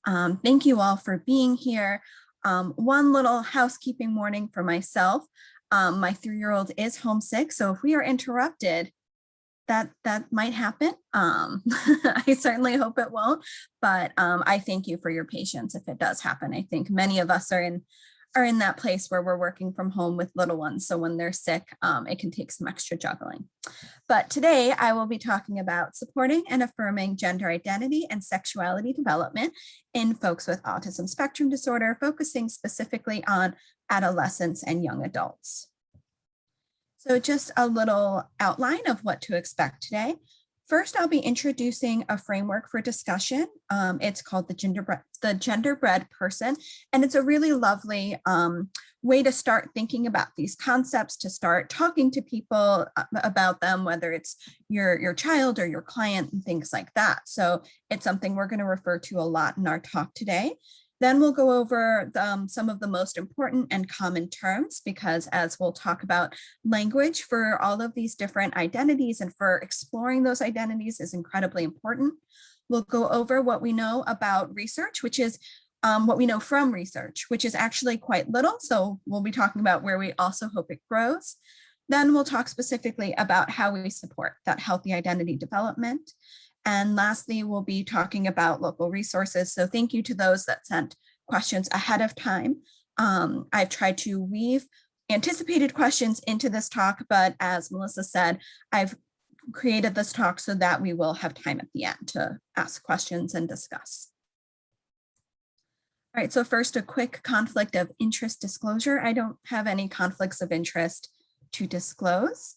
Thank you all for being here. One little housekeeping warning for myself. My 3-year-old is homesick, so if we are interrupted, that might happen. I certainly hope it won't, but I thank you for your patience if it does happen. I think many of us are in that place where we're working from home with little ones. So when they're sick, it can take some extra juggling. But today I will be talking about supporting and affirming gender identity and sexuality development in folks with autism spectrum disorder, focusing specifically on adolescents and young adults. So just a little outline of what to expect today. First, I'll be introducing a framework for discussion. It's called the Genderbred Person, and it's a really lovely way to start thinking about these concepts, to start talking to people about them, whether it's your child or your client and things like that. So it's something we're going to refer to a lot in our talk today. Then we'll go over some of the most important and common terms, because as we'll talk about, language for all of these different identities and for exploring those identities is incredibly important. We'll go over what we know about research, which is what we know from research, which is actually quite little. So we'll be talking about where we also hope it grows. Then we'll talk specifically about how we support that healthy identity development. And lastly, we'll be talking about local resources. So thank you to those that sent questions ahead of time. I've tried to weave anticipated questions into this talk, but as Melissa said, I've created this talk so that we will have time at the end to ask questions and discuss. All right, so first, a quick conflict of interest disclosure. I don't have any conflicts of interest to disclose.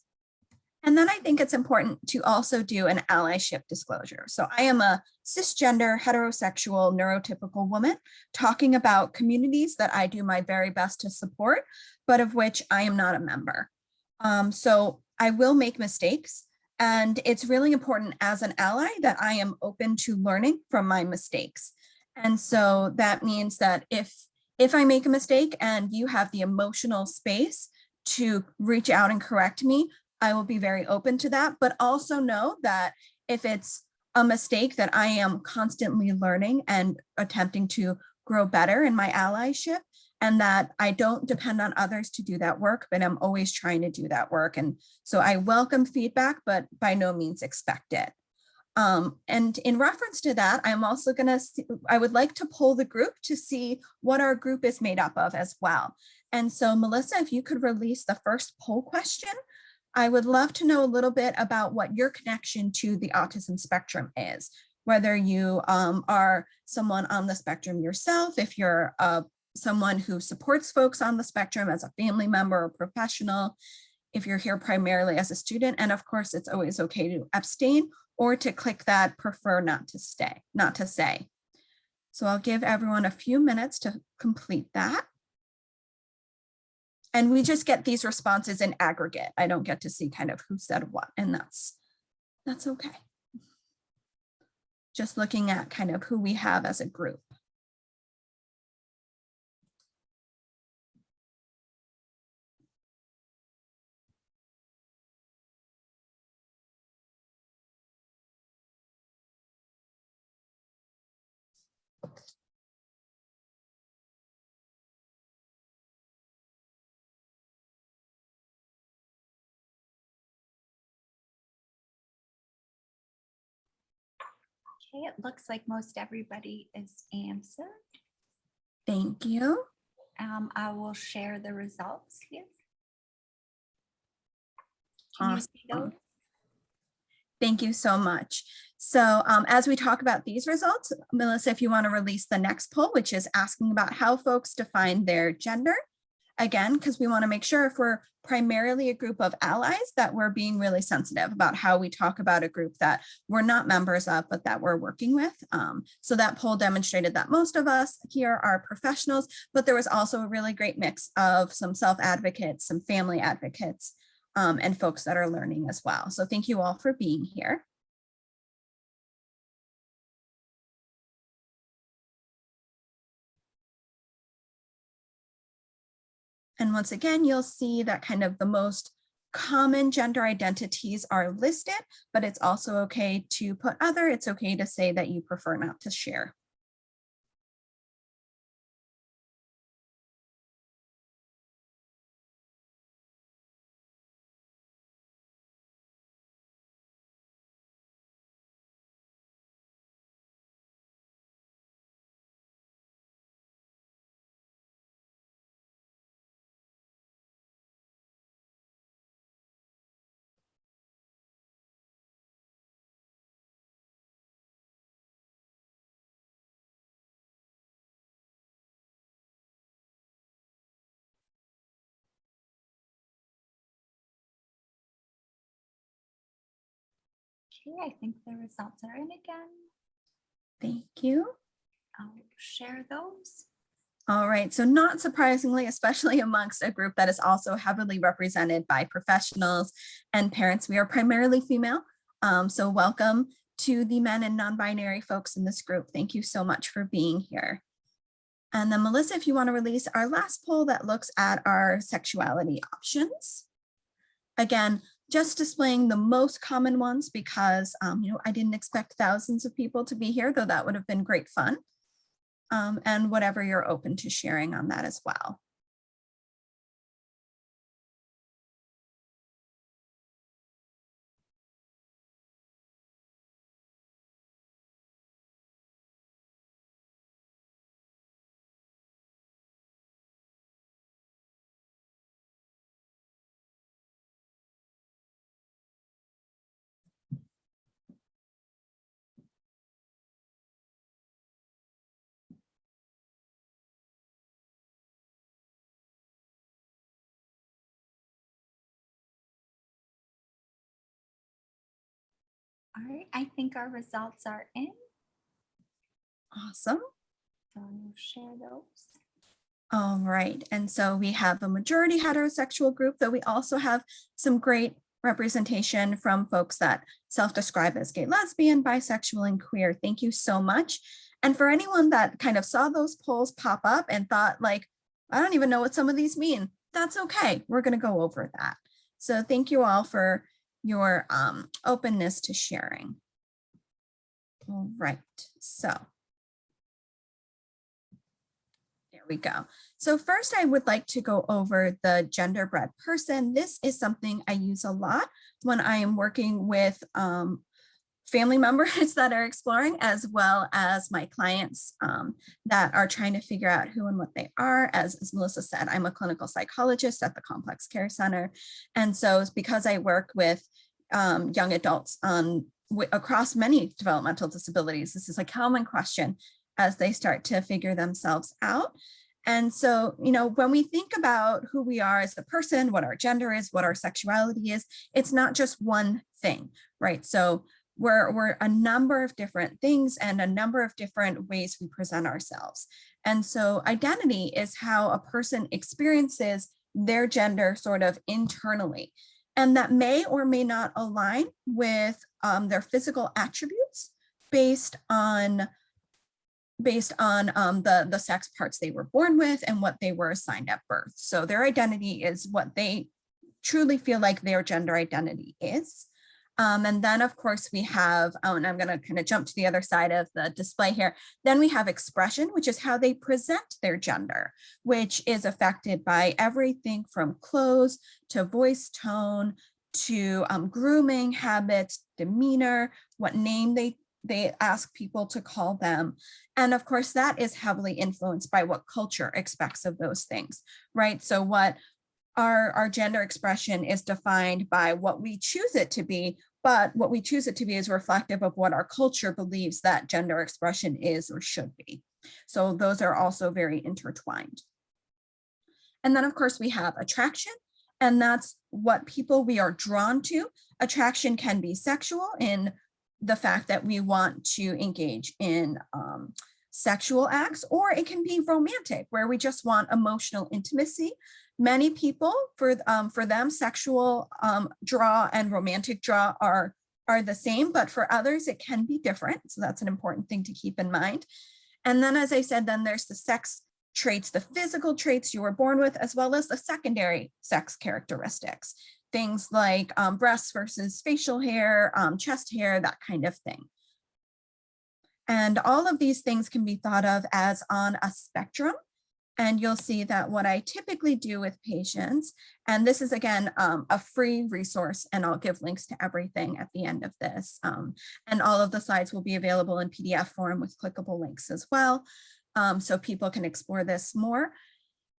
And then I think it's important to also do an allyship disclosure. So I am a cisgender, heterosexual, neurotypical woman talking about communities that I do my very best to support, but of which I am not a member. So I will make mistakes. And it's really important as an ally that I am open to learning from my mistakes. And so that means that if I make a mistake and you have the emotional space to reach out and correct me, I will be very open to that, but also know that if it's a mistake, that I am constantly learning and attempting to grow better in my allyship, and that I don't depend on others to do that work, but I'm always trying to do that work. And so I welcome feedback, but by no means expect it. And in reference to that, I'm also I would like to poll the group to see what our group is made up of as well. And so Melissa, if you could release the first poll question, I would love to know a little bit about what your connection to the autism spectrum is, whether you are someone on the spectrum yourself, if you're someone who supports folks on the spectrum as a family member or professional, if you're here primarily as a student, and of course, it's always okay to abstain or to click that prefer not to say. So I'll give everyone a few minutes to complete that. And we just get these responses in aggregate. I don't get to see kind of who said what, and that's okay. Just looking at kind of who we have as a group. Okay, it looks like most everybody is answered. Thank you. I will share the results here. Can you see those? Thank you so much. So as we talk about these results, Melissa, if you want to release the next poll, which is asking about how folks define their gender. Again, because we want to make sure if we're primarily a group of allies that we're being really sensitive about how we talk about a group that we're not members of, but that we're working with. So that poll demonstrated that most of us here are professionals, but there was also a really great mix of some self-advocates, some family advocates, and folks that are learning as well. So thank you all for being here. And once again, you'll see that kind of the most common gender identities are listed, but it's also okay to put other. It's okay to say that you prefer not to share. Okay, I think the results are in again. Thank you. I'll share those. All right, so not surprisingly, especially amongst a group that is also heavily represented by professionals and parents, we are primarily female. So welcome to the men and non-binary folks in this group. Thank you so much for being here. And then Melissa, if you want to release our last poll that looks at our sexuality options. Again, just displaying the most common ones because I didn't expect thousands of people to be here, though that would have been great fun. And whatever you're open to sharing on that as well. All right, I think our results are in. Awesome. So I'll share those. All right, and so we have a majority heterosexual group, though we also have some great representation from folks that self-describe as gay, lesbian, bisexual, and queer. Thank you so much. And for anyone that kind of saw those polls pop up and thought like, I don't even know what some of these mean, that's okay. We're going to go over that. So thank you all for your openness to sharing. All right, so there we go. So first I would like to go over the genderbred person. This is something I use a lot when I am working with family members that are exploring, as well as my clients that are trying to figure out who and what they are. As Melissa said, I'm a clinical psychologist at the Complex Care Center. And so it's because I work with young adults across many developmental disabilities, this is a common question as they start to figure themselves out. And so, when we think about who we are as a person, what our gender is, what our sexuality is, it's not just one thing, right? So we're a number of different things and a number of different ways we present ourselves. And so identity is how a person experiences their gender sort of internally. And that may or may not align with their physical attributes based on the sex parts they were born with and what they were assigned at birth. So their identity is what they truly feel like their gender identity is. And then of course we have, and I'm going to kind of jump to the other side of the display here. Then we have expression, which is how they present their gender, which is affected by everything from clothes to voice tone to grooming habits, demeanor, what name they ask people to call them. And of course, that is heavily influenced by what culture expects of those things, right? So what our gender expression is defined by what we choose it to be, but what we choose it to be is reflective of what our culture believes that gender expression is or should be. So those are also very intertwined. And then of course we have attraction, and that's what people we are drawn to. Attraction can be sexual in the fact that we want to engage in sexual acts, or it can be romantic, where we just want emotional intimacy. Many people, for them, sexual draw and romantic draw are the same, but for others, it can be different. So that's an important thing to keep in mind. And then, as I said, then there's the sex traits, the physical traits you were born with, as well as the secondary sex characteristics. Things like breasts versus facial hair, chest hair, that kind of thing. And all of these things can be thought of as on a spectrum. And you'll see that what I typically do with patients, and this is again, a free resource, and I'll give links to everything at the end of this. And all of the slides will be available in PDF form with clickable links as well. So people can explore this more.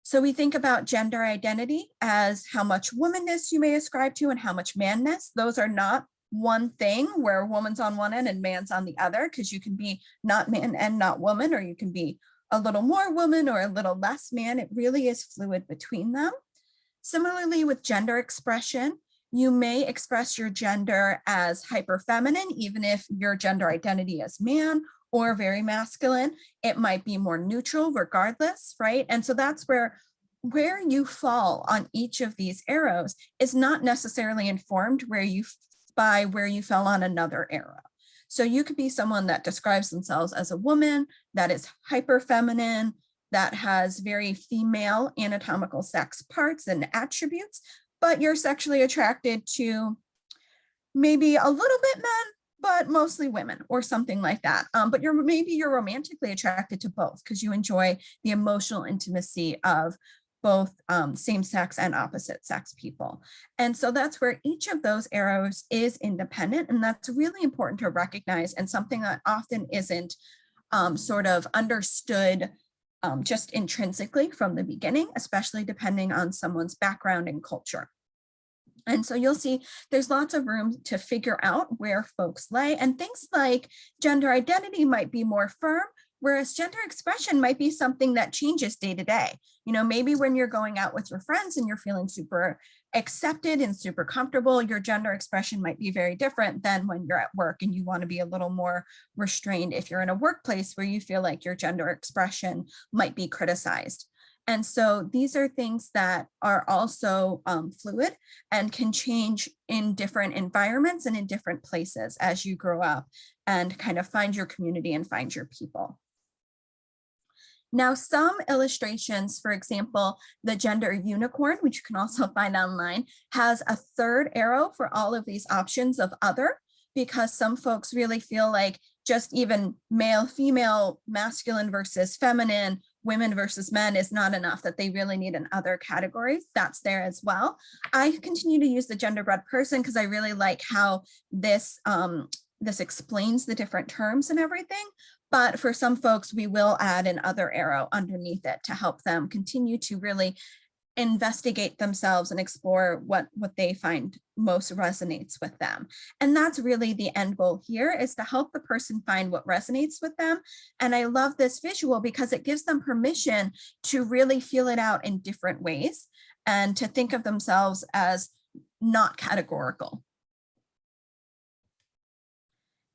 So we think about gender identity as how much womanness you may ascribe to and how much manness. Those are not one thing where woman's on one end and man's on the other, because you can be not man and not woman, or you can be a little more woman or a little less man. It really is fluid between them. Similarly with gender expression, You may express your gender as hyperfeminine, even if your gender identity is man, or very masculine. It might be more neutral regardless, right? And so that's where you fall on each of these arrows is not necessarily informed by where you fell on another arrow. So you could be someone that describes themselves as a woman that is hyper feminine, that has very female anatomical sex parts and attributes, but you're sexually attracted to maybe a little bit men, but mostly women or something like that. But maybe you're romantically attracted to both because you enjoy the emotional intimacy of both same-sex and opposite-sex people. And so that's where each of those arrows is independent, and that's really important to recognize, and something that often isn't sort of understood just intrinsically from the beginning, especially depending on someone's background and culture. And so you'll see there's lots of room to figure out where folks lay, and things like gender identity might be more firm, whereas gender expression might be something that changes day to day. You know, maybe when you're going out with your friends and you're feeling super accepted and super comfortable, your gender expression might be very different than when you're at work and you want to be a little more restrained if you're in a workplace where you feel like your gender expression might be criticized. And so these are things that are also fluid and can change in different environments and in different places as you grow up and kind of find your community and find your people. Now, some illustrations, for example, the gender unicorn, which you can also find online, has a third arrow for all of these options of other, because some folks really feel like just even male, female, masculine versus feminine, women versus men is not enough, that they really need an other category. That's there as well. I continue to use the genderbred person because I really like how this explains the different terms and everything. But for some folks, we will add an other arrow underneath it to help them continue to really investigate themselves and explore what they find most resonates with them. And that's really the end goal here, is to help the person find what resonates with them. And I love this visual because it gives them permission to really feel it out in different ways and to think of themselves as not categorical.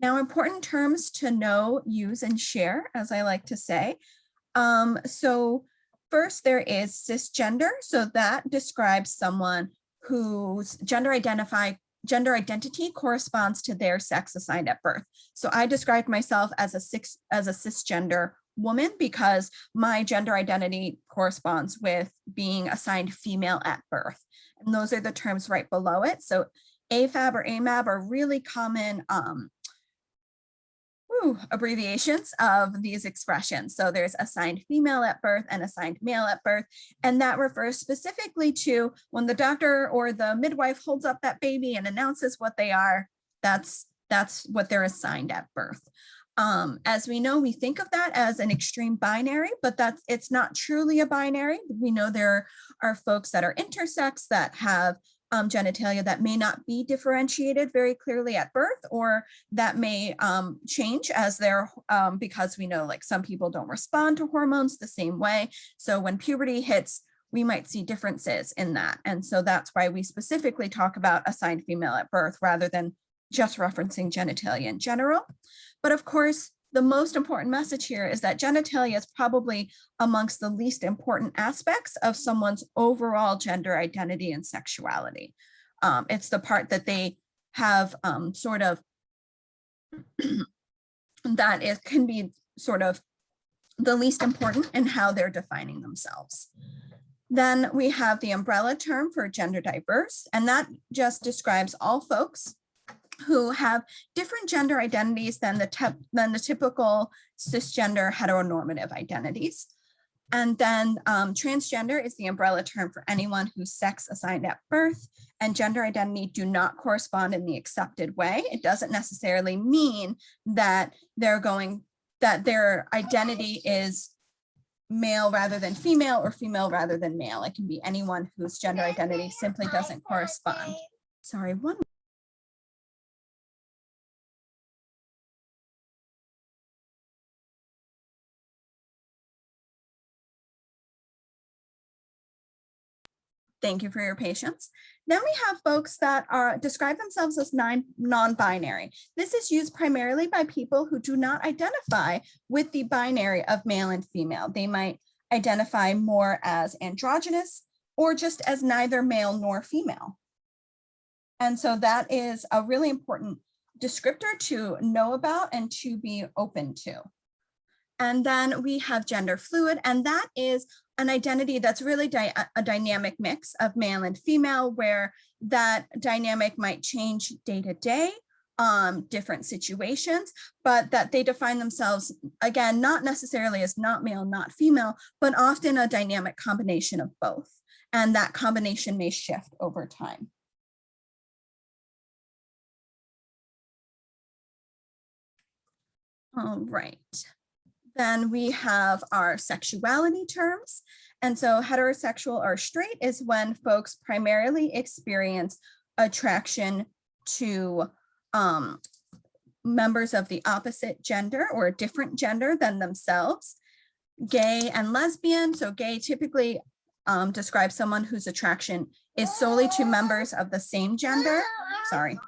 Now, important terms to know, use, and share, as I like to say. So first, there is cisgender. So that describes someone whose gender identity corresponds to their sex assigned at birth. So I described myself as a cisgender woman because my gender identity corresponds with being assigned female at birth. And those are the terms right below it. So AFAB or AMAB are really common abbreviations of these expressions. So there's assigned female at birth and assigned male at birth. And that refers specifically to when the doctor or the midwife holds up that baby and announces what they are, that's what they're assigned at birth. As we know, we think of that as an extreme binary, but it's not truly a binary. We know there are folks that are intersex that have genitalia that may not be differentiated very clearly at birth, or that may change as they're, because we know like some people don't respond to hormones the same way. So when puberty hits, we might see differences in that. And so that's why we specifically talk about assigned female at birth rather than just referencing genitalia in general. But of course, the most important message here is that genitalia is probably amongst the least important aspects of someone's overall gender identity and sexuality. It's the part that they have sort of, that it can be sort of the least important in how they're defining themselves. Then we have the umbrella term for gender diverse, and that just describes all folks who have different gender identities than the typical cisgender heteronormative identities. And then transgender is the umbrella term for anyone who's sex assigned at birth and gender identity do not correspond in the accepted way. It doesn't necessarily mean that their identity is male rather than female or female rather than male. It can be anyone whose gender identity simply doesn't correspond. Sorry, one. Thank you for your patience. Then we have folks that describe themselves as non-binary. This is used primarily by people who do not identify with the binary of male and female. They might identify more as androgynous or just as neither male nor female. And so that is a really important descriptor to know about and to be open to. And then we have gender fluid, and that is an identity that's really a dynamic mix of male and female, where that dynamic might change day to day, different situations, but that they define themselves, again, not necessarily as not male, not female, but often a dynamic combination of both. And that combination may shift over time. All right. Then we have our sexuality terms. And so heterosexual or straight is when folks primarily experience attraction to members of the opposite gender or a different gender than themselves. Gay and lesbian. So gay typically describes someone whose attraction is solely to members of the same gender. Sorry.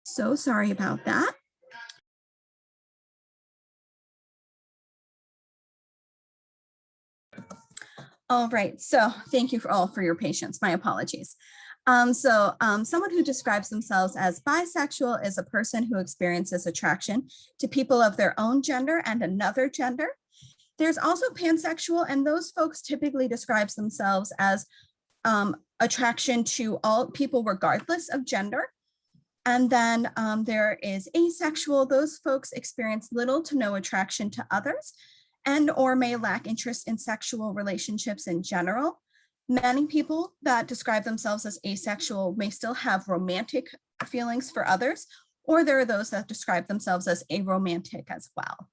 So sorry about that. All right, so thank you all for your patience. My apologies. Someone who describes themselves as bisexual is a person who experiences attraction to people of their own gender and another gender. There's also pansexual, and those folks typically describe themselves as attraction to all people regardless of gender. And then there is asexual. Those folks experience little to no attraction to others and or may lack interest in sexual relationships in general. Many people that describe themselves as asexual may still have romantic feelings for others, or there are those that describe themselves as aromantic as well.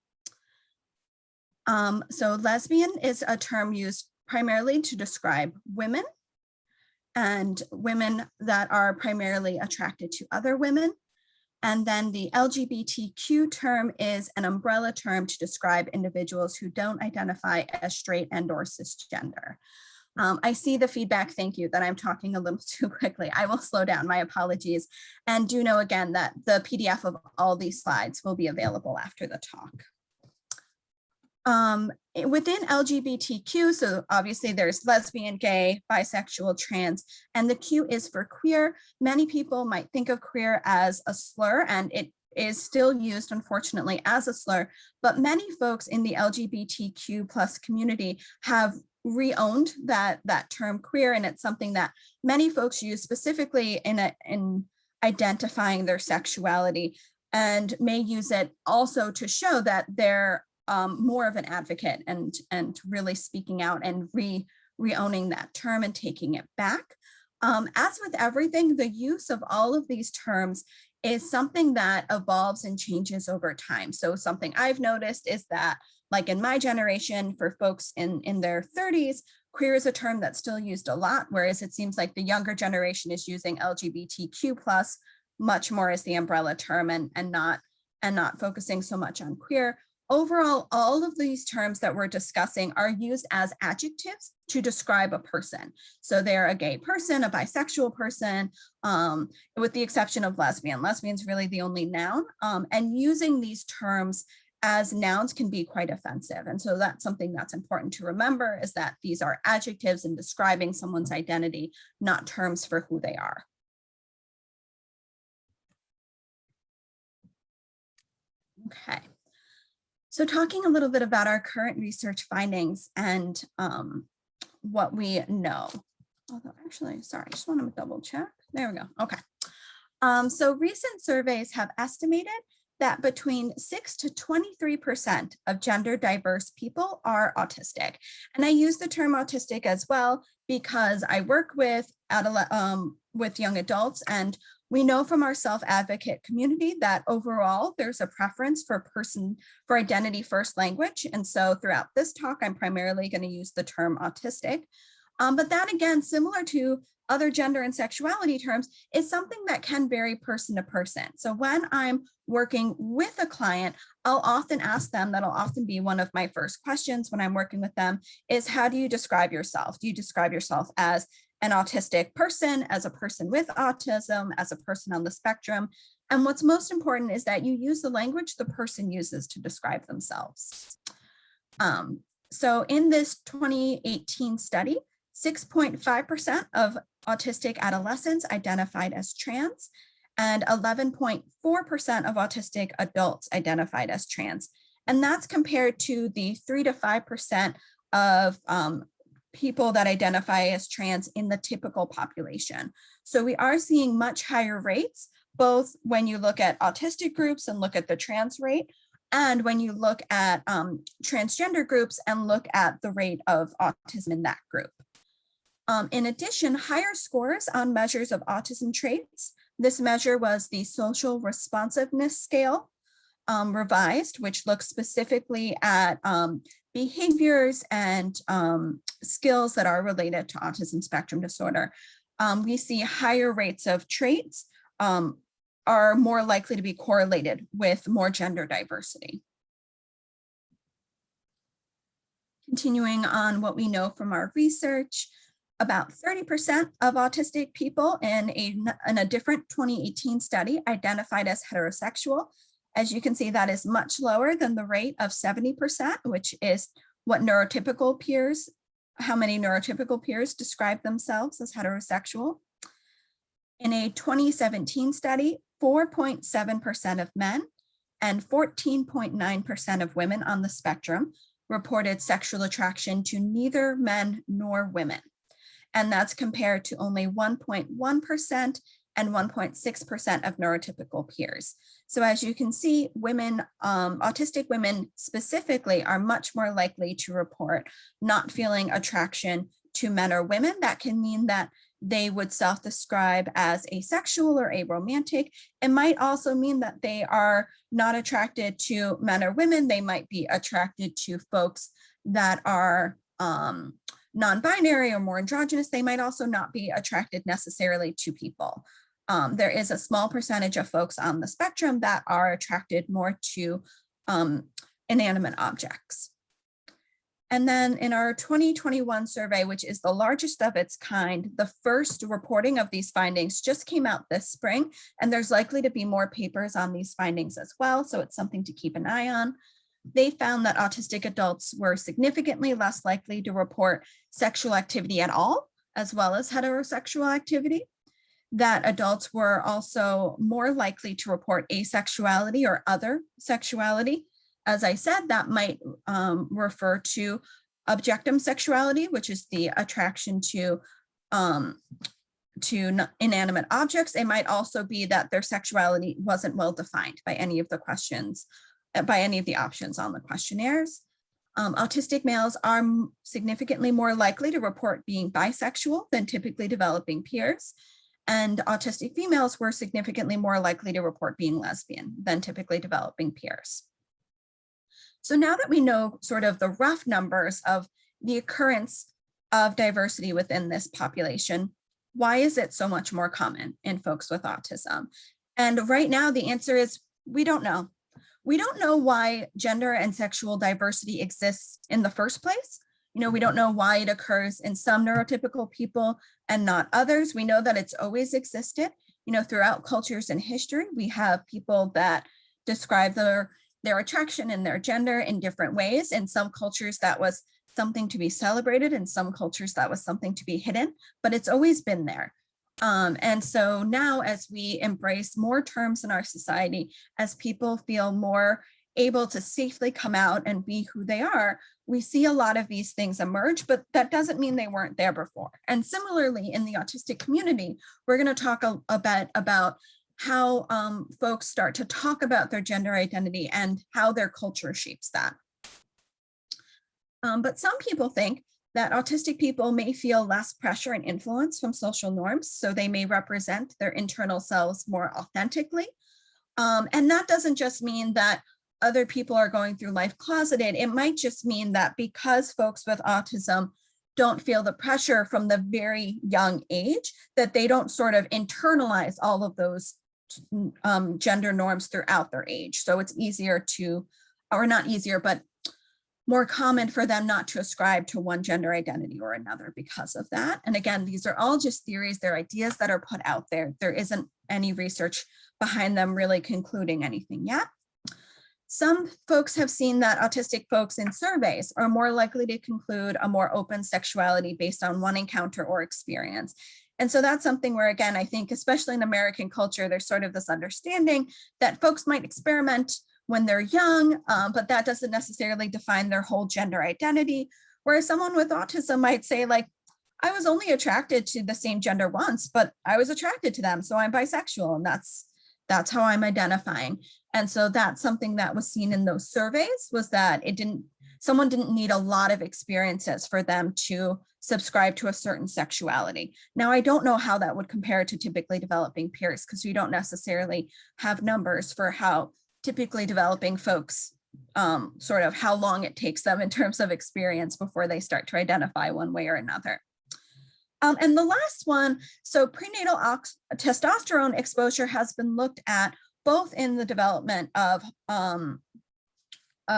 So lesbian is a term used primarily to describe women and women that are primarily attracted to other women. And then the LGBTQ term is an umbrella term to describe individuals who don't identify as straight and or cisgender. I see the feedback, thank you, that I'm talking a little too quickly. I will slow down, my apologies. And do know again that the PDF of all these slides will be available after the talk. Within LGBTQ, so obviously there's lesbian, gay, bisexual, trans, and the Q is for queer. Many people might think of queer as a slur, and it is still used, unfortunately, as a slur, but many folks in the LGBTQ plus community have re-owned that term queer, and it's something that many folks use specifically in identifying their sexuality, and may use it also to show that they're more of an advocate and really speaking out and re-owning that term and taking it back. As with everything, the use of all of these terms is something that evolves and changes over time. So something I've noticed is that, like in my generation, for folks in their 30s, queer is a term that's still used a lot, whereas it seems like the younger generation is using LGBTQ plus much more as the umbrella term and not focusing so much on queer. Overall, all of these terms that we're discussing are used as adjectives to describe a person. So they're a gay person, a bisexual person, with the exception of lesbian. Lesbian's really the only noun, and using these terms as nouns can be quite offensive. And so that's something that's important to remember, is that these are adjectives in describing someone's identity, not terms for who they are. Okay. So talking a little bit about our current research findings and what we know. Although actually, sorry, I just want to double check. There we go. Okay. So recent surveys have estimated that between 6 to 23% of gender diverse people are autistic. And I use the term autistic as well because I work with young adults, and we know from our self-advocate community that overall there's a preference for identity first language. And so throughout this talk, I'm primarily going to use the term autistic. But that, again, similar to other gender and sexuality terms, is something that can vary person to person. So when I'm working with a client, I'll often ask them, that'll often be one of my first questions when I'm working with them, is how do you describe yourself? Do you describe yourself as an autistic person, as a person with autism, as a person on the spectrum? And what's most important is that you use the language the person uses to describe themselves. So in this 2018 study, 6.5% of autistic adolescents identified as trans, and 11.4% of autistic adults identified as trans. And that's compared to the 3 to 5% of people that identify as trans in the typical population. So we are seeing much higher rates, both when you look at autistic groups and look at the trans rate, and when you look at transgender groups and look at the rate of autism in that group. In addition, higher scores on measures of autism traits. This measure was the social responsiveness scale revised, which looks specifically at behaviors and skills that are related to autism spectrum disorder. We see higher rates of traits are more likely to be correlated with more gender diversity. Continuing on what we know from our research, about 30% of autistic people in a different 2018 study identified as heterosexual. As you can see, that is much lower than the rate of 70%, which is what neurotypical peers, how many neurotypical peers describe themselves as heterosexual. In a 2017 study, 4.7% of men and 14.9% of women on the spectrum reported sexual attraction to neither men nor women. And that's compared to only 1.1% and 1.6% of neurotypical peers. So as you can see, women, autistic women specifically, are much more likely to report not feeling attraction to men or women. That can mean that they would self-describe as asexual or aromantic. It might also mean that they are not attracted to men or women. They might be attracted to folks that are non-binary or more androgynous. They might also not be attracted necessarily to people. There is a small percentage of folks on the spectrum that are attracted more to inanimate objects. And then in our 2021 survey, which is the largest of its kind, the first reporting of these findings just came out this spring, and there's likely to be more papers on these findings as well, so it's something to keep an eye on. They found that autistic adults were significantly less likely to report sexual activity at all, as well as heterosexual activity. That adults were also more likely to report asexuality or other sexuality. As I said, that might refer to objectum sexuality, which is the attraction to inanimate objects. It might also be that their sexuality wasn't well defined by any of the questions, by any of the options on the questionnaires. Autistic males are significantly more likely to report being bisexual than typically developing peers. And autistic females were significantly more likely to report being lesbian than typically developing peers. So now that we know sort of the rough numbers of the occurrence of diversity within this population, why is it so much more common in folks with autism? And right now the answer is we don't know. We don't know why gender and sexual diversity exists in the first place. You know, we don't know why it occurs in some neurotypical people and not others. We know that it's always existed. You know, throughout cultures and history, we have people that describe their attraction and their gender in different ways. In some cultures, that was something to be celebrated. In some cultures, that was something to be hidden, but it's always been there. And so now, as we embrace more terms in our society, as people feel more able to safely come out and be who they are, we see a lot of these things emerge, but that doesn't mean they weren't there before. And similarly, in the autistic community, we're going to talk a bit about how folks start to talk about their gender identity and how their culture shapes that. But some people think that autistic people may feel less pressure and influence from social norms, so they may represent their internal selves more authentically. And that doesn't just mean that other people are going through life closeted. It might just mean that because folks with autism don't feel the pressure from the very young age, that they don't sort of internalize all of those gender norms throughout their age. So it's easier to, or not easier, but more common for them not to ascribe to one gender identity or another because of that. And again, these are all just theories. They're ideas that are put out there. There isn't any research behind them really concluding anything yet. Some folks have seen that autistic folks in surveys are more likely to conclude a more open sexuality based on one encounter or experience. And so that's something where, again, I think, especially in American culture, there's sort of this understanding that folks might experiment when they're young, but that doesn't necessarily define their whole gender identity. Whereas someone with autism might say, like, I was only attracted to the same gender once, but I was attracted to them, so I'm bisexual, and that's how I'm identifying. And so that's something that was seen in those surveys, was that someone didn't need a lot of experiences for them to subscribe to a certain sexuality. Now, I don't know how that would compare to typically developing peers, because we don't necessarily have numbers for how typically developing folks, sort of how long it takes them in terms of experience before they start to identify one way or another. And the last one, so prenatal testosterone exposure has been looked at both in the development of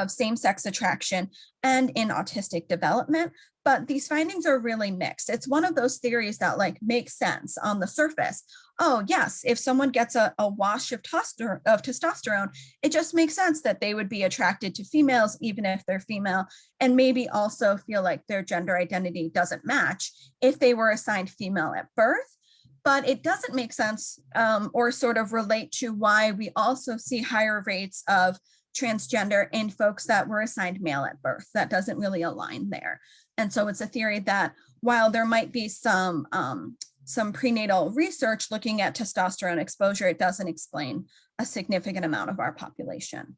same-sex attraction and in autistic development, but these findings are really mixed. It's one of those theories that like makes sense on the surface. Oh yes, if someone gets a wash of testosterone, it just makes sense that they would be attracted to females, even if they're female, and maybe also feel like their gender identity doesn't match if they were assigned female at birth. But it doesn't make sense or sort of relate to why we also see higher rates of transgender in folks that were assigned male at birth. That doesn't really align there. And so it's a theory that while there might be some prenatal research looking at testosterone exposure, it doesn't explain a significant amount of our population.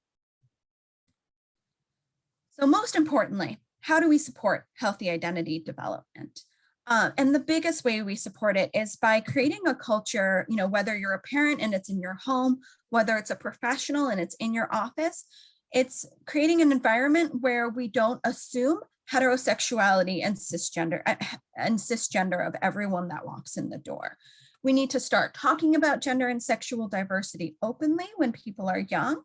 So most importantly, how do we support healthy identity development? And the biggest way we support it is by creating a culture, whether you're a parent and it's in your home, whether it's a professional and it's in your office, it's creating an environment where we don't assume heterosexuality and cisgender of everyone that walks in the door. We need to start talking about gender and sexual diversity openly when people are young.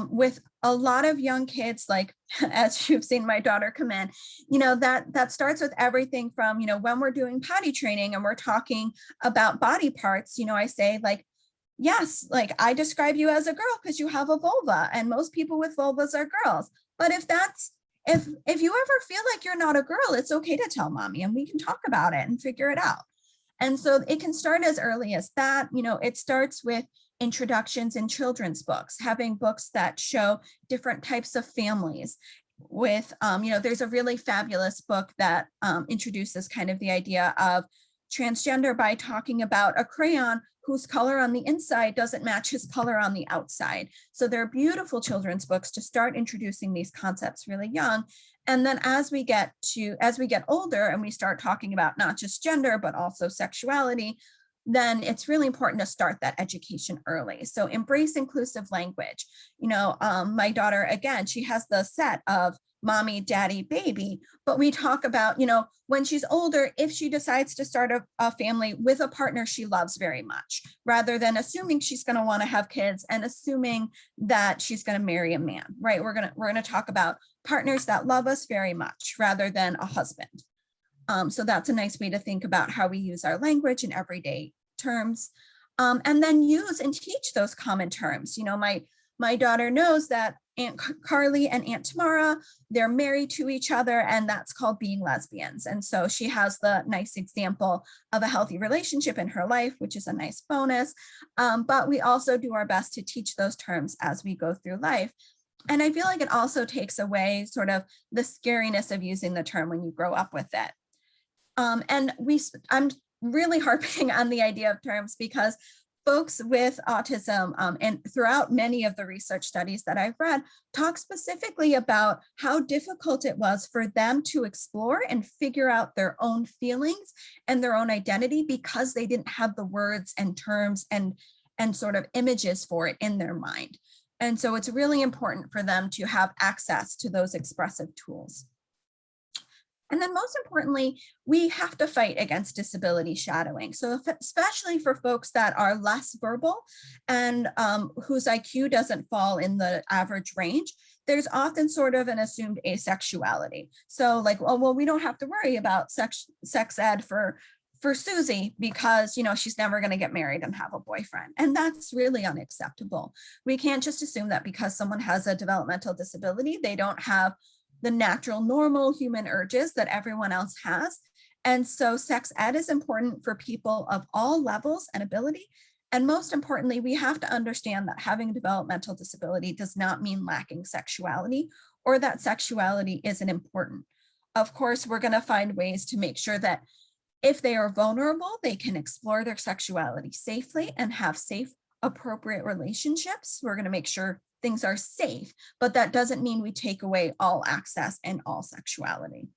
With a lot of young kids, like as you've seen my daughter come in, that starts with everything from, when we're doing potty training and we're talking about body parts, I say like, yes, like I describe you as a girl because you have a vulva, and most people with vulvas are girls. But if you ever feel like you're not a girl, it's okay to tell mommy and we can talk about it and figure it out. And so it can start as early as that. It starts with introductions in children's books, having books that show different types of families. With, there's a really fabulous book that introduces kind of the idea of transgender by talking about a crayon whose color on the inside doesn't match his color on the outside. So they're beautiful children's books to start introducing these concepts really young. And then as we get older and we start talking about not just gender, but also sexuality, then it's really important to start that education early. So embrace inclusive language. My daughter, again, she has the set of mommy, daddy, baby, but we talk about, when she's older, if she decides to start a family with a partner she loves very much, rather than assuming she's going to want to have kids and assuming that she's going to marry a man, right? We're going to talk about partners that love us very much rather than a husband. So that's a nice way to think about how we use our language in everyday terms, and then use and teach those common terms. My daughter knows that Aunt Carly and Aunt Tamara, they're married to each other, and that's called being lesbians. And so she has the nice example of a healthy relationship in her life, which is a nice bonus. But we also do our best to teach those terms as we go through life. And I feel like it also takes away sort of the scariness of using the term when you grow up with it. I'm really harping on the idea of terms because folks with autism, and throughout many of the research studies that I've read, talk specifically about how difficult it was for them to explore and figure out their own feelings and their own identity because they didn't have the words and terms and sort of images for it in their mind. And so it's really important for them to have access to those expressive tools. And then most importantly, we have to fight against disability shadowing. So especially for folks that are less verbal and whose IQ doesn't fall in the average range, there's often sort of an assumed asexuality. So like, well, we don't have to worry about sex ed for Susie because, she's never going to get married and have a boyfriend. And that's really unacceptable. We can't just assume that because someone has a developmental disability, they don't have the natural, normal human urges that everyone else has. And so sex ed is important for people of all levels and ability. And most importantly, we have to understand that having a developmental disability does not mean lacking sexuality or that sexuality isn't important. Of course, we're going to find ways to make sure that if they are vulnerable, they can explore their sexuality safely and have safe, appropriate relationships. We're going to make sure things are safe, but that doesn't mean we take away all access and all sexuality.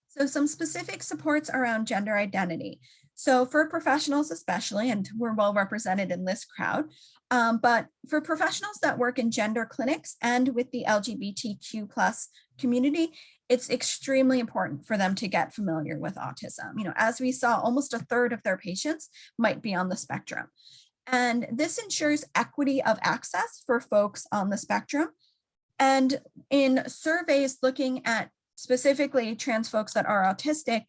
So some specific supports around gender identity. So for professionals especially, and we're well represented in this crowd, but for professionals that work in gender clinics and with the LGBTQ+ community, it's extremely important for them to get familiar with autism. As we saw, almost a third of their patients might be on the spectrum. And this ensures equity of access for folks on the spectrum. And in surveys looking at specifically trans folks that are autistic,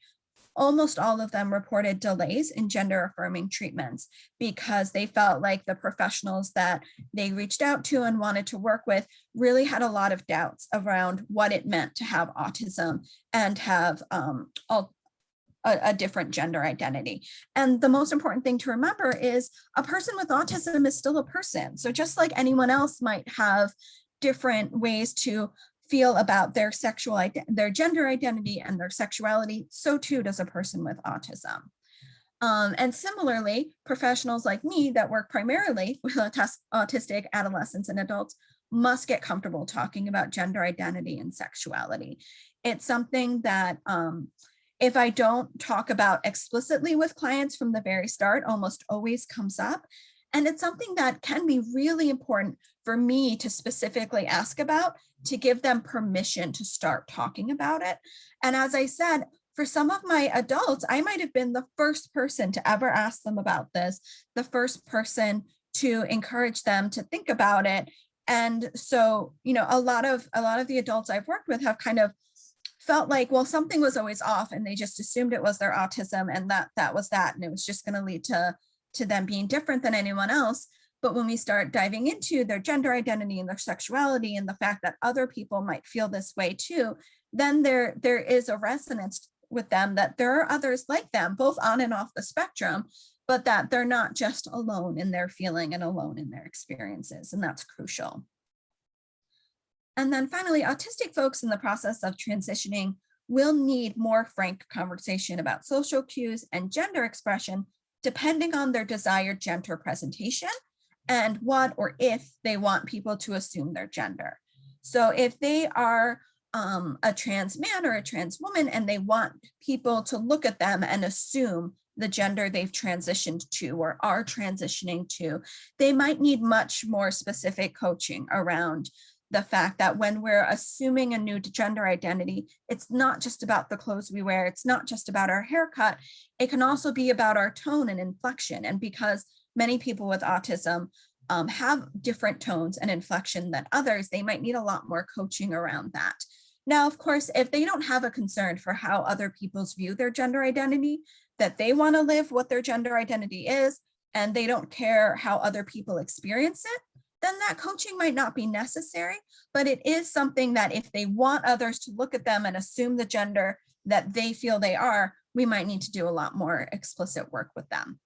almost all of them reported delays in gender affirming treatments because they felt like the professionals that they reached out to and wanted to work with really had a lot of doubts around what it meant to have autism and have a different gender identity. And the most important thing to remember is a person with autism is still a person. So just like anyone else might have different ways to feel about their their gender identity and their sexuality, so too does a person with autism. And similarly, professionals like me that work primarily with autistic adolescents and adults must get comfortable talking about gender identity and sexuality. It's something that if I don't talk about explicitly with clients from the very start, almost always comes up. And it's something that can be really important for me to specifically ask about to give them permission to start talking about it. And as I said, for some of my adults, I might have been the first person to ever ask them about this, the first person to encourage them to think about it. And so, a lot of the adults I've worked with have kind of felt like, well, something was always off and they just assumed it was their autism and that was that. And it was just going to lead to them being different than anyone else. But when we start diving into their gender identity and their sexuality and the fact that other people might feel this way too, then there is a resonance with them that there are others like them, both on and off the spectrum, but that they're not just alone in their feeling and alone in their experiences. And that's crucial. And then finally, autistic folks in the process of transitioning will need more frank conversation about social cues and gender expression, depending on their desired gender presentation and what or if they want people to assume their gender. So if they are a trans man or a trans woman and they want people to look at them and assume the gender they've transitioned to or are transitioning to, they might need much more specific coaching around the fact that when we're assuming a new gender identity, it's not just about the clothes we wear, it's not just about our haircut, it can also be about our tone and inflection. And because many people with autism have different tones and inflection than others, they might need a lot more coaching around that. Now, of course, if they don't have a concern for how other people's view their gender identity, that they want to live what their gender identity is, and they don't care how other people experience it, then that coaching might not be necessary, but it is something that if they want others to look at them and assume the gender that they feel they are, we might need to do a lot more explicit work with them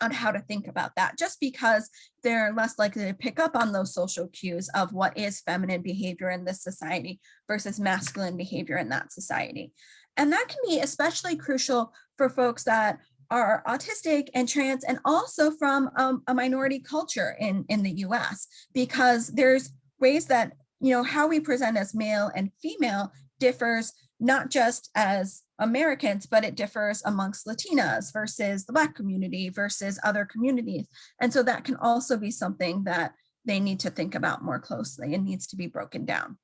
on how to think about that, just because they're less likely to pick up on those social cues of what is feminine behavior in this society versus masculine behavior in that society. And that can be especially crucial for folks that are autistic and trans, and also from a minority culture in the US, because there's ways that, how we present as male and female differs not just as Americans, but it differs amongst Latinas versus the Black community versus other communities. And so that can also be something that they need to think about more closely and needs to be broken down.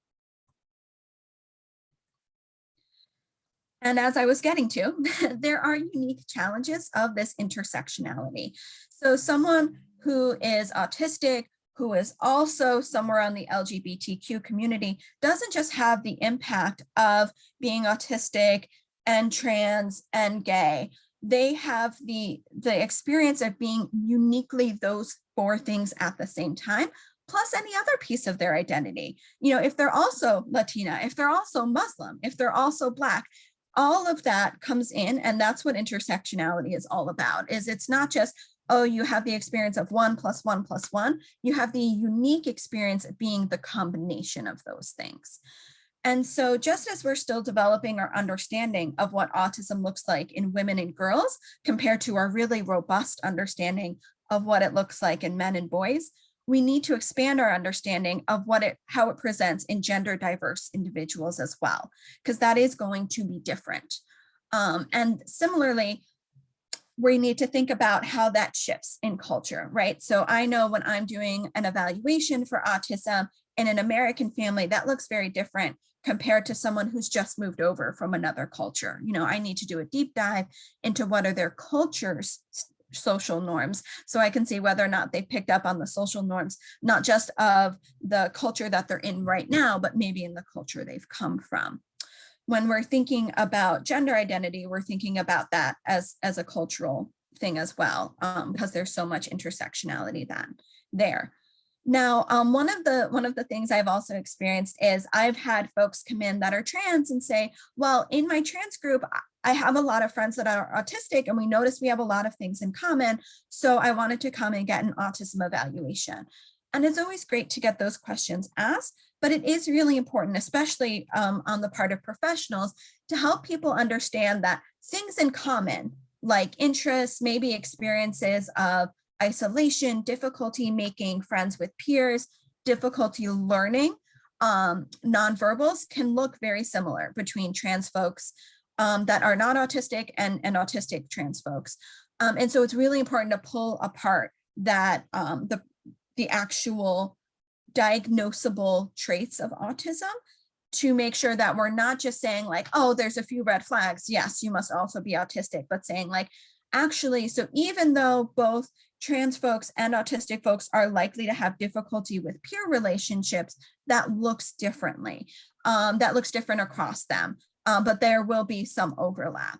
And as I was getting to, there are unique challenges of this intersectionality. So someone who is autistic, who is also somewhere on the LGBTQ community, doesn't just have the impact of being autistic and trans and gay. They have the experience of being uniquely those four things at the same time, plus any other piece of their identity. If they're also Latina, if they're also Muslim, if they're also Black, all of that comes in, and that's what intersectionality is all about. Is it's not just, oh, you have the experience of 1 + 1 + 1. You have the unique experience of being the combination of those things. And so just as we're still developing our understanding of what autism looks like in women and girls compared to our really robust understanding of what it looks like in men and boys, we need to expand our understanding of how it presents in gender diverse individuals as well, because that is going to be different. And similarly, we need to think about how that shifts in culture, right? So I know when I'm doing an evaluation for autism in an American family, that looks very different compared to someone who's just moved over from another culture. I need to do a deep dive into what are their culture's social norms, so I can see whether or not they picked up on the social norms, not just of the culture that they're in right now, but maybe in the culture they've come from. When we're thinking about gender identity, we're thinking about that as a cultural thing as well, because there's so much intersectionality there. Now, one of the things I've also experienced is I've had folks come in that are trans and say, well, in my trans group, I have a lot of friends that are autistic, and we noticed we have a lot of things in common. So I wanted to come and get an autism evaluation. And it's always great to get those questions asked, but it is really important, especially on the part of professionals, to help people understand that things in common, like interests, maybe experiences of isolation, difficulty making friends with peers, difficulty learning, nonverbals can look very similar between trans folks that are not autistic and autistic trans folks. And so it's really important to pull apart that the actual diagnosable traits of autism to make sure that we're not just saying like, oh, there's a few red flags. Yes, you must also be autistic, but saying like, actually, so even though both trans folks and autistic folks are likely to have difficulty with peer relationships, that looks differently. That looks different across them, but there will be some overlap,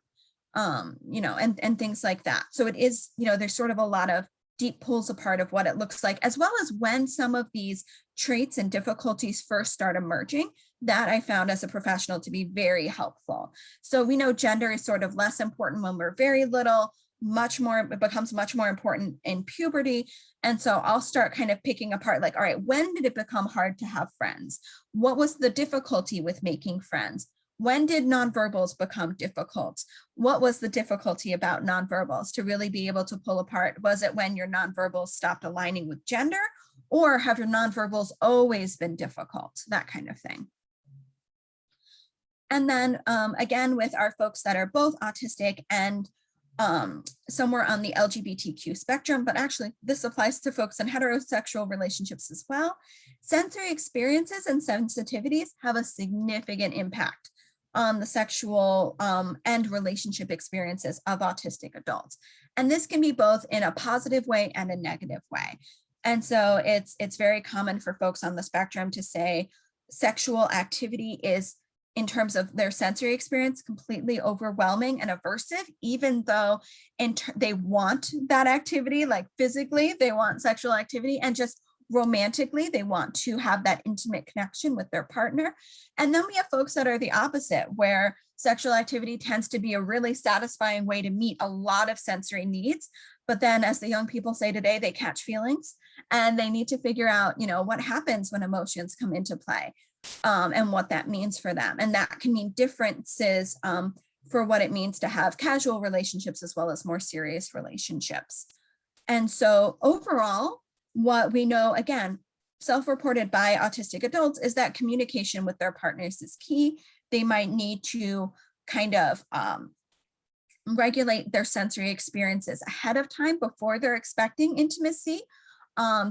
and things like that. So it is, there's sort of a lot of deep pulls apart of what it looks like, as well as when some of these traits and difficulties first start emerging, that I found as a professional to be very helpful. So we know gender is sort of less important when we're very little, it becomes much more important in puberty. And so I'll start kind of picking apart like, all right, when did it become hard to have friends? What was the difficulty with making friends? When did nonverbals become difficult? What was the difficulty about nonverbals to really be able to pull apart? Was it when your nonverbals stopped aligning with gender, or have your nonverbals always been difficult? That kind of thing. And then again, with our folks that are both autistic and somewhere on the LGBTQ spectrum, but actually this applies to folks in heterosexual relationships as well. Sensory experiences and sensitivities have a significant impact on the sexual and relationship experiences of autistic adults. And this can be both in a positive way and a negative way. And so it's very common for folks on the spectrum to say sexual activity is, in terms of their sensory experience, completely overwhelming and aversive, even though they want that activity, like physically, they want sexual activity, and just romantically, they want to have that intimate connection with their partner. And then we have folks that are the opposite, where sexual activity tends to be a really satisfying way to meet a lot of sensory needs. But then, as the young people say today, they catch feelings and they need to figure out, what happens when emotions come into play. and what that means for them. And that can mean differences for what it means to have casual relationships as well as more serious relationships. And so overall, what we know, again, self-reported by autistic adults, is that communication with their partners is key. They might need to kind of regulate their sensory experiences ahead of time before they're expecting intimacy.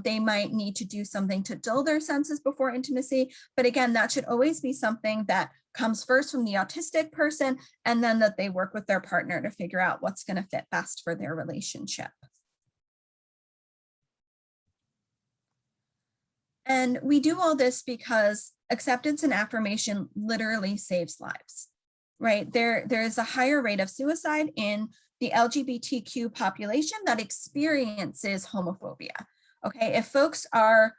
They might need to do something to dull their senses before intimacy. But again, that should always be something that comes first from the autistic person, and then that they work with their partner to figure out what's going to fit best for their relationship. And we do all this because acceptance and affirmation literally saves lives, right? There is a higher rate of suicide in the LGBTQ population that experiences homophobia. Okay, if folks are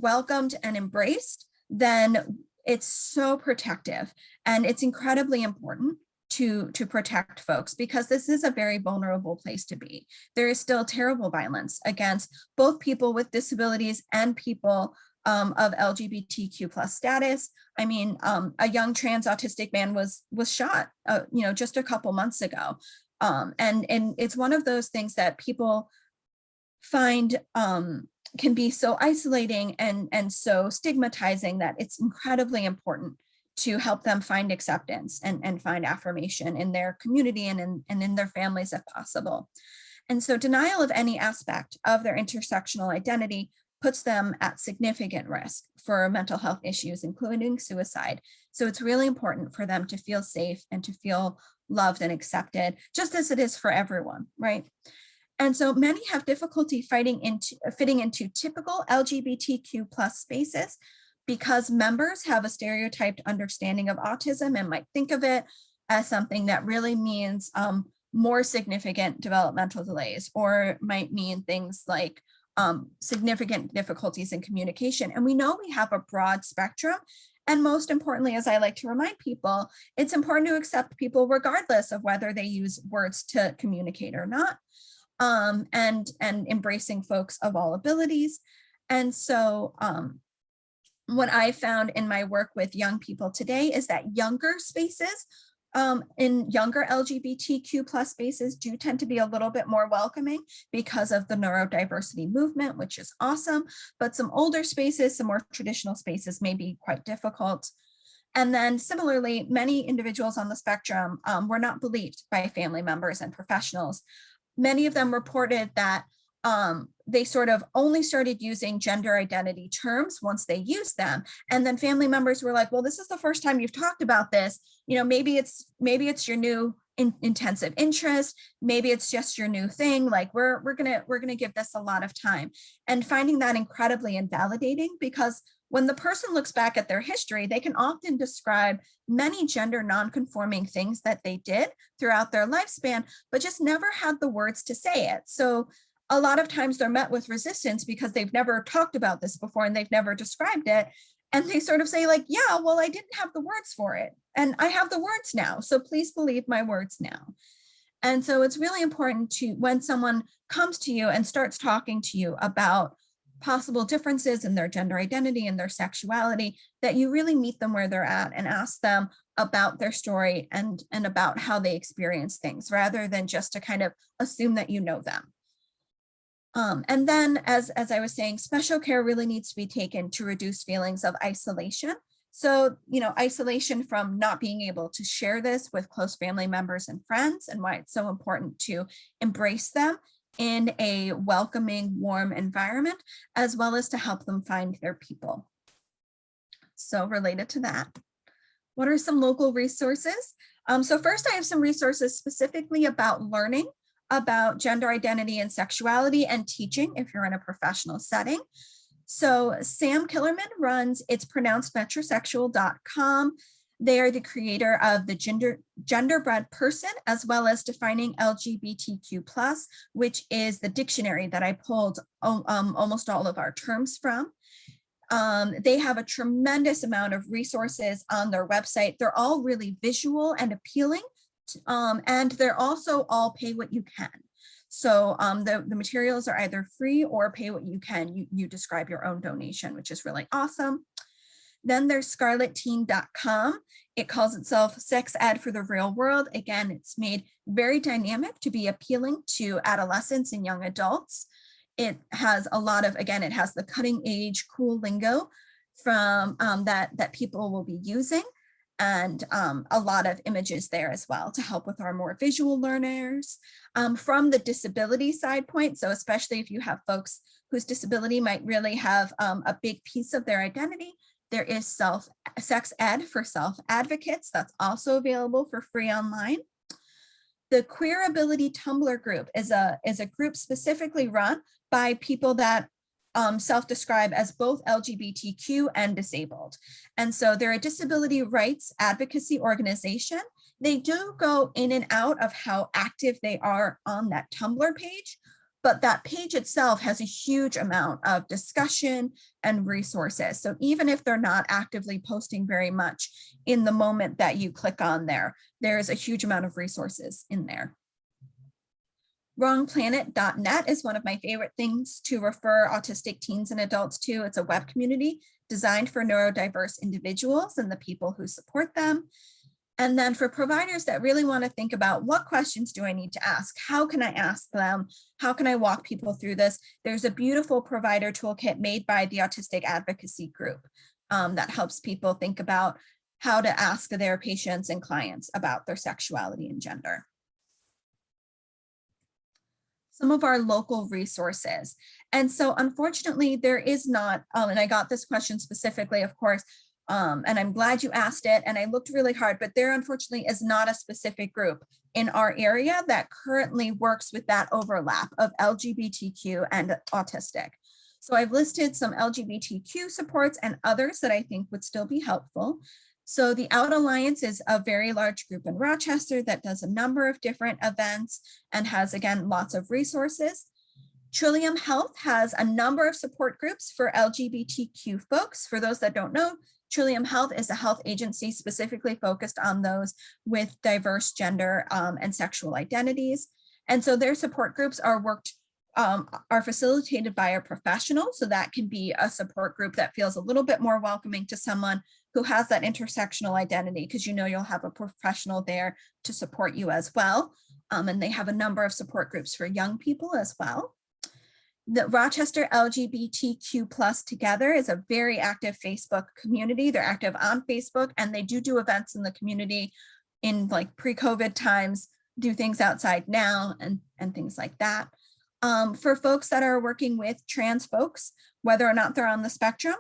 welcomed and embraced, then it's so protective, and it's incredibly important to protect folks, because this is a very vulnerable place to be. There is still terrible violence against both people with disabilities and people of LGBTQ plus status. I mean, a young trans autistic man was shot, just a couple months ago. And it's one of those things that people find can be so isolating and so stigmatizing, that it's incredibly important to help them find acceptance and find affirmation in their community and in their families if possible. And so denial of any aspect of their intersectional identity puts them at significant risk for mental health issues, including suicide. So it's really important for them to feel safe and to feel loved and accepted, just as it is for everyone, right? And so many have difficulty fitting into typical LGBTQ plus spaces, because members have a stereotyped understanding of autism and might think of it as something that really means more significant developmental delays, or might mean things like significant difficulties in communication. And we know we have a broad spectrum. And most importantly, as I like to remind people, it's important to accept people regardless of whether they use words to communicate or not, and embracing folks of all abilities. And so what I found in my work with young people today is that younger spaces, in younger LGBTQ plus spaces, do tend to be a little bit more welcoming because of the neurodiversity movement, which is awesome. But some older spaces, some more traditional spaces, may be quite difficult. And then similarly, many individuals on the spectrum were not believed by family members and professionals. Many of them reported that they sort of only started using gender identity terms once they used them. And then family members were like, well, this is the first time you've talked about this. Maybe it's your new intensive interest. Maybe it's just your new thing. Like we're gonna give this a lot of time. And finding that incredibly invalidating, because when the person looks back at their history, they can often describe many gender nonconforming things that they did throughout their lifespan, but just never had the words to say it. So a lot of times they're met with resistance because they've never talked about this before and they've never described it. And they sort of say like, yeah, well, I didn't have the words for it. And I have the words now. So please believe my words now. And so it's really important to, when someone comes to you and starts talking to you about possible differences in their gender identity and their sexuality, that you really meet them where they're at and ask them about their story and about how they experience things, rather than just to kind of assume that you know them. And then, as I was saying, special care really needs to be taken to reduce feelings of isolation. So, isolation from not being able to share this with close family members and friends, and why it's so important to embrace them in a welcoming, warm environment, as well as to help them find their people. So related to that, what are some local resources? So first, I have some resources specifically about learning about gender identity and sexuality and teaching if you're in a professional setting. So Sam Killerman runs It's Pronounced Metrosexual.com. They are the creator of the Genderbred Person, as well as Defining LGBTQ+, which is the dictionary that I pulled almost all of our terms from. They have a tremendous amount of resources on their website. They're all really visual and appealing. And they're also all pay what you can. So the materials are either free or pay what you can. You describe your own donation, which is really awesome. Then there's scarletteen.com. It calls itself Sex Ed for the Real World. Again, it's made very dynamic to be appealing to adolescents and young adults. It has a lot of, again, it has the cutting edge, cool lingo from that people will be using, and a lot of images there as well to help with our more visual learners. From the disability side point, so especially if you have folks whose disability might really have a big piece of their identity, there is sex ed for self advocates. That's also available for free online. The Queer Ability Tumblr group is a group specifically run by people that self-describe as both LGBTQ and disabled. And so they're a disability rights advocacy organization. They do go in and out of how active they are on that Tumblr page, but that page itself has a huge amount of discussion and resources. So even if they're not actively posting very much in the moment that you click on there, there's a huge amount of resources in there. Wrongplanet.net is one of my favorite things to refer autistic teens and adults to. It's a web community designed for neurodiverse individuals and the people who support them. And then for providers that really want to think about what questions do I need to ask? How can I ask them? How can I walk people through this? There's a beautiful provider toolkit made by the Autistic Advocacy Group that helps people think about how to ask their patients and clients about their sexuality and gender. Some of our local resources. And so unfortunately, there is not, and I got this question specifically, of course, and I'm glad you asked it, and I looked really hard, but there unfortunately is not a specific group in our area that currently works with that overlap of LGBTQ and autistic. So I've listed some LGBTQ supports and others that I think would still be helpful. So the Out Alliance is a very large group in Rochester that does a number of different events and has, again, lots of resources. Trillium Health has a number of support groups for LGBTQ folks. For those that don't know, Trillium Health is a health agency specifically focused on those with diverse gender and sexual identities. And so their support groups are facilitated by a professional. So that can be a support group that feels a little bit more welcoming to someone who has that intersectional identity, because you know you'll have a professional there to support you as well. And they have a number of support groups for young people as well. The Rochester LGBTQ Plus Together is a very active Facebook community. They're active on Facebook, and they do events in the community in like pre-COVID times, do things outside now and things like that. For folks that are working with trans folks, whether or not they're on the spectrum,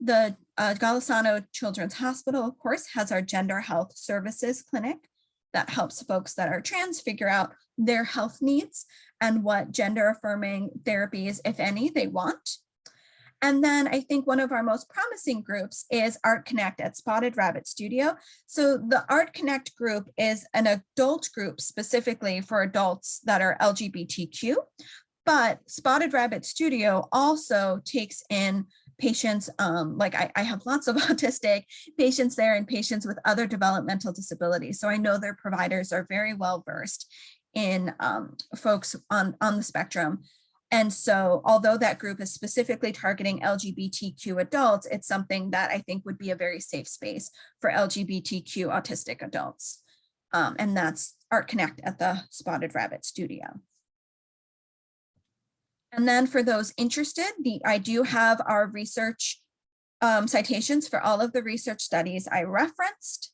the Golisano Children's Hospital, of course, has our Gender Health Services Clinic that helps folks that are trans figure out their health needs and what gender affirming therapies, if any, they want. And then I think one of our most promising groups is Art Connect at Spotted Rabbit Studio. So the Art Connect group is an adult group specifically for adults that are LGBTQ, but Spotted Rabbit Studio also takes in patients, like I have lots of autistic patients there and patients with other developmental disabilities. So I know their providers are very well versed in folks on the spectrum. And so although that group is specifically targeting LGBTQ adults, it's something that I think would be a very safe space for LGBTQ autistic adults. And that's Art Connect at the Spotted Rabbit Studio. And then for those interested, I do have our research citations for all of the research studies I referenced.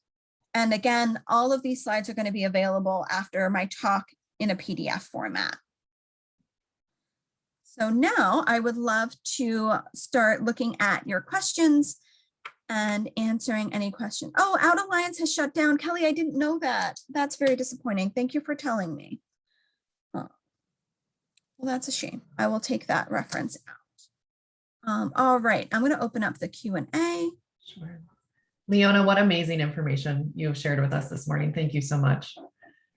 And again, all of these slides are going to be available after my talk in a PDF format. So now I would love to start looking at your questions and answering any questions. Oh, Out Alliance has shut down. Kelly, I didn't know that. That's very disappointing. Thank you for telling me. Well, that's a shame. I will take that reference out. All right, I'm going to open up the Q&A. Sure. Leona, what amazing information you have shared with us this morning. Thank you so much.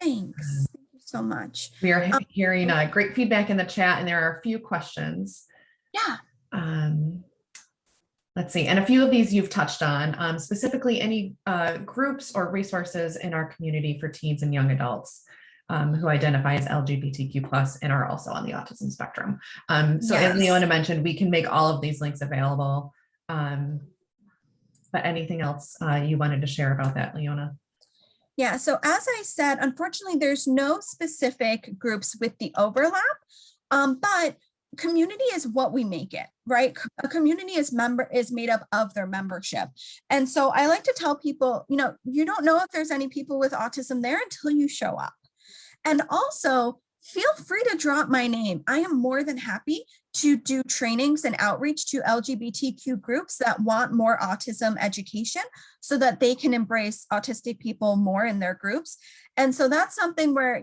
Thanks. Thank you so much. We are hearing great feedback in the chat, and there are a few questions. Yeah. Let's see, and a few of these you've touched on, specifically any groups or resources in our community for teens and young adults who identify as LGBTQ+ and are also on the autism spectrum. So yes, as Leona mentioned, we can make all of these links available. But But anything else you wanted to share about that, Leona? Yeah, so as I said, unfortunately, there's no specific groups with the overlap, but community is what we make it, right? A community is made up of their membership. And so I like to tell people, you don't know if there's any people with autism there until you show up. And also, feel free to drop my name. I am more than happy to do trainings and outreach to LGBTQ groups that want more autism education so that they can embrace autistic people more in their groups. And so that's something where,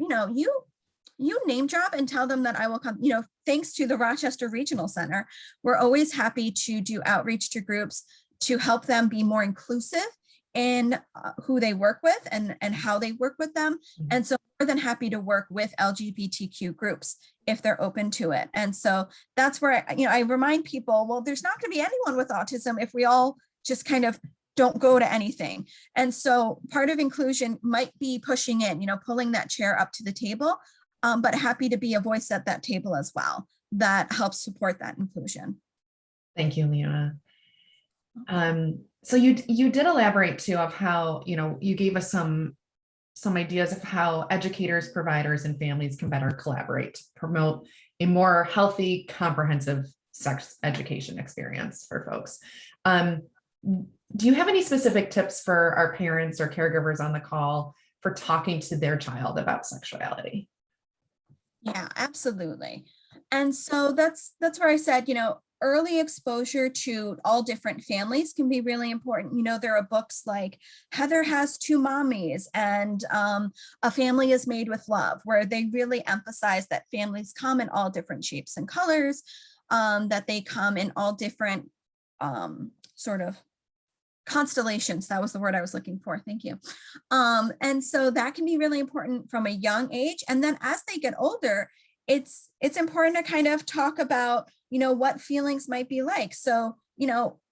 you name drop and tell them that I will come, thanks to the Rochester Regional Center, we're always happy to do outreach to groups to help them be more inclusive in who they work with and how they work with them. And so more than happy to work with LGBTQ groups if they're open to it. And so that's where I remind people, well, there's not going to be anyone with autism if we all just kind of don't go to anything. And so part of inclusion might be pushing in, pulling that chair up to the table, but happy to be a voice at that table as well that helps support that inclusion. Thank you, Leona. So you did elaborate too of how, you gave us some ideas of how educators, providers, and families can better collaborate, promote a more healthy, comprehensive sex education experience for folks. Do you have any specific tips for our parents or caregivers on the call for talking to their child about sexuality? Yeah, absolutely. And so that's where I said, early exposure to all different families can be really important. There are books like Heather Has Two Mommies and A Family is Made with Love, where they really emphasize that families come in all different shapes and colors, that they come in all different sort of constellations. That was the word I was looking for. Thank you. And so that can be really important from a young age. And then as they get older, it's important to kind of talk about, what feelings might be like. So,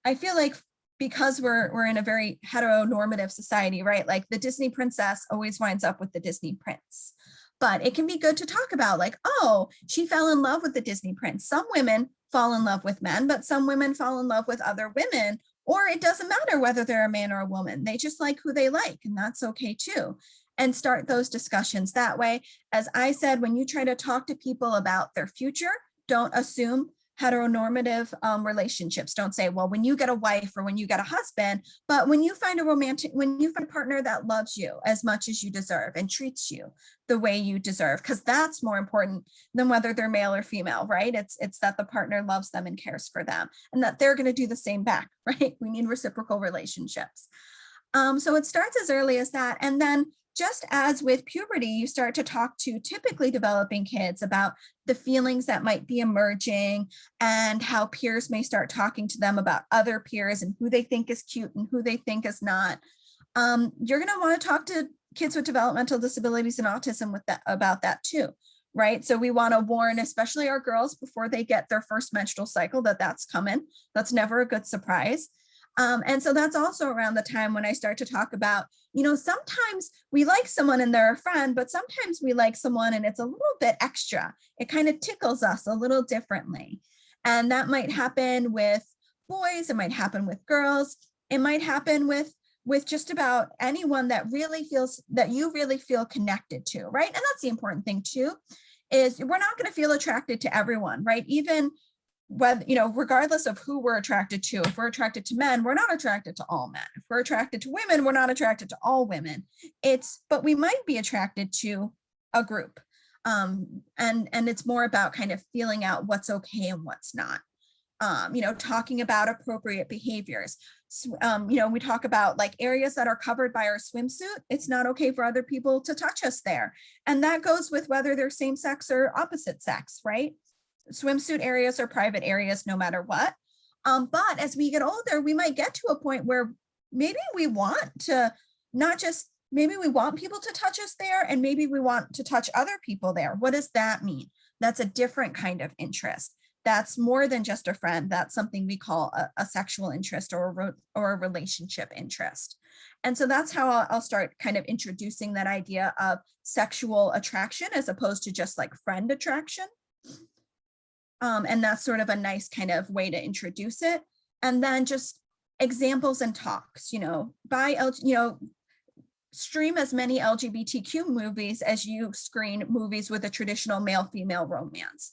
I feel like because we're in a very heteronormative society, right? Like the Disney princess always winds up with the Disney prince. But it can be good to talk about like, oh, she fell in love with the Disney prince. Some women fall in love with men, but some women fall in love with other women. Or it doesn't matter whether they're a man or a woman. They just like who they like, and that's okay too. And start those discussions that way. As I said, when you try to talk to people about their future, don't assume heteronormative relationships. Don't say, well, when you get a wife or when you get a husband, but when you find a partner that loves you as much as you deserve and treats you the way you deserve, because that's more important than whether they're male or female, right? It's that the partner loves them and cares for them and that they're going to do the same back, right? We need reciprocal relationships. So it starts as early as that. And then just as with puberty, you start to talk to typically developing kids about the feelings that might be emerging and how peers may start talking to them about other peers and who they think is cute and who they think is not. You're going to want to talk to kids with developmental disabilities and autism about that too, right? So we want to warn, especially our girls before they get their first menstrual cycle, that's coming. That's never a good surprise. And so that's also around the time when I start to talk about, sometimes we like someone and they're a friend, but sometimes we like someone and it's a little bit extra. It kind of tickles us a little differently. And that might happen with boys. It might happen with girls. It might happen with just about anyone that you really feel connected to, right? And that's the important thing too, is we're not going to feel attracted to everyone, right? Even whether, regardless of who we're attracted to, if we're attracted to men, we're not attracted to all men. If we're attracted to women, we're not attracted to all women. But we might be attracted to a group. And it's more about kind of feeling out what's okay and what's not. Talking about appropriate behaviors. We talk about like areas that are covered by our swimsuit. It's not okay for other people to touch us there. And that goes with whether they're same sex or opposite sex, right? Swimsuit areas are private areas no matter what. But as we get older, we might get to a point where maybe we want to maybe we want people to touch us there and maybe we want to touch other people there. What does that mean? That's a different kind of interest. That's more than just a friend. That's something we call a sexual interest or a relationship interest. And so that's how I'll start kind of introducing that idea of sexual attraction as opposed to just like friend attraction. And that's sort of a nice kind of way to introduce it. And then just examples and talks, stream as many LGBTQ movies as you screen movies with a traditional male-female romance.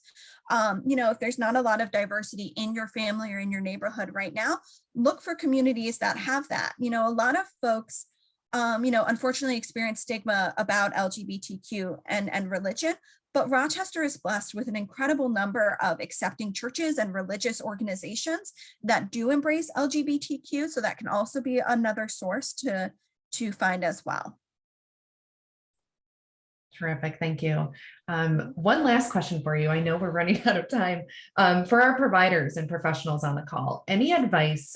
If there's not a lot of diversity in your family or in your neighborhood right now, look for communities that have that. A lot of folks, unfortunately experience stigma about LGBTQ and religion, but Rochester is blessed with an incredible number of accepting churches and religious organizations that do embrace LGBTQ. So that can also be another source to find as well. Terrific, thank you. One last question for you. I know we're running out of time. For our providers and professionals on the call, any advice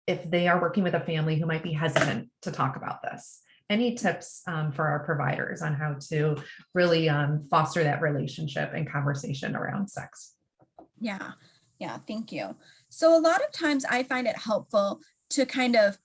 if they are working with a family who might be hesitant to talk about this? Any tips for our providers on how to really foster that relationship and conversation around sex? Yeah, thank you. So a lot of times I find it helpful to kind of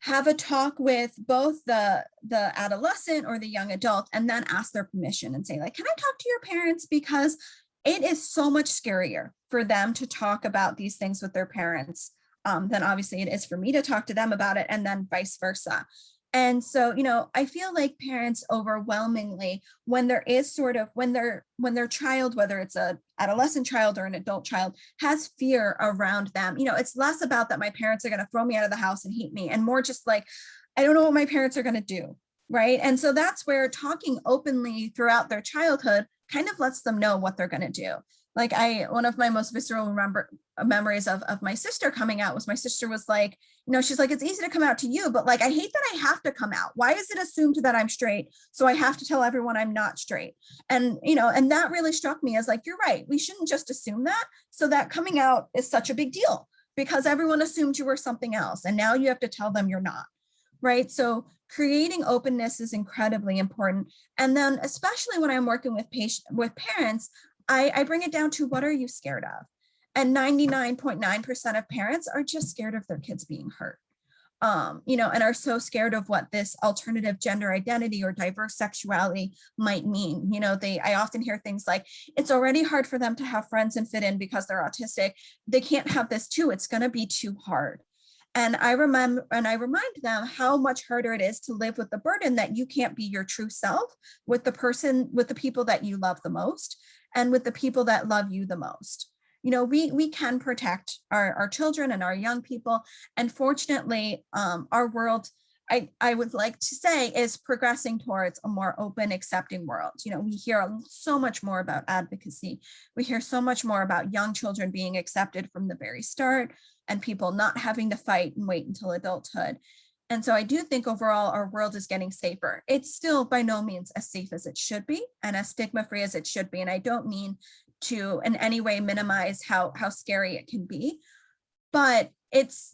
have a talk with both the adolescent or the young adult and then ask their permission and say, like, can I talk to your parents? Because it is so much scarier for them to talk about these things with their parents than obviously it is for me to talk to them about it, and then vice versa. And so, I feel like parents overwhelmingly, when there is when their child, whether it's an adolescent child or an adult child, has fear around them, it's less about that my parents are going to throw me out of the house and hate me, and more just like, I don't know what my parents are going to do. Right. And so that's where talking openly throughout their childhood kind of lets them know what they're going to do. Like one of my most visceral memories of my sister coming out was my sister was like, she's like, it's easy to come out to you, but like, I hate that I have to come out. Why is it assumed that I'm straight? So I have to tell everyone I'm not straight. And, and that really struck me as like, you're right. We shouldn't just assume that. So that coming out is such a big deal because everyone assumed you were something else. And now you have to tell them you're not. Right. So creating openness is incredibly important. And then especially when I'm working with parents, I bring it down to what are you scared of? And 99.9% of parents are just scared of their kids being hurt, and are so scared of what this alternative gender identity or diverse sexuality might mean. I often hear things like, it's already hard for them to have friends and fit in because they're autistic. They can't have this too. It's going to be too hard. And I remind them how much harder it is to live with the burden that you can't be your true self with the people that you love the most and with the people that love you the most. We can protect our children and our young people. And fortunately, our world, I would like to say, is progressing towards a more open, accepting world. We hear so much more about advocacy. We hear so much more about young children being accepted from the very start and people not having to fight and wait until adulthood. And so I do think overall our world is getting safer. It's still by no means as safe as it should be and as stigma-free as it should be. And I don't mean to in any way minimize how scary it can be, but it's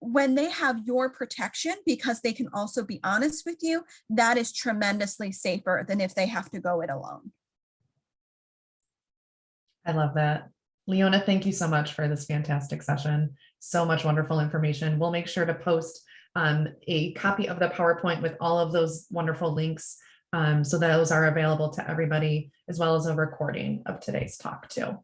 when they have your protection because they can also be honest with you, that is tremendously safer than if they have to go it alone. I love that. Leona, thank you so much for this fantastic session. So much wonderful information. We'll make sure to post a copy of the PowerPoint with all of those wonderful links. So those are available to everybody, as well as a recording of today's talk too.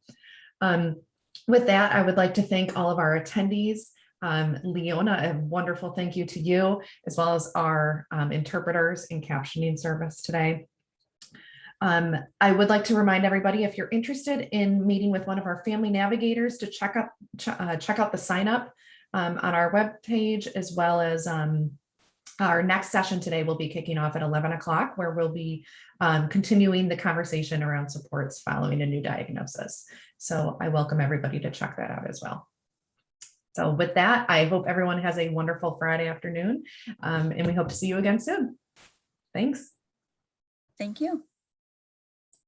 With that, I would like to thank all of our attendees. Leona, a wonderful thank you to you, as well as our interpreters and captioning service today. I would like to remind everybody, if you're interested in meeting with one of our family navigators, to check out the sign up on our webpage, as well as our next session today will be kicking off at 11 o'clock, where we'll be continuing the conversation around supports following a new diagnosis. So I welcome everybody to check that out as well. So with that, I hope everyone has a wonderful Friday afternoon, and we hope to see you again soon. Thanks. Thank you.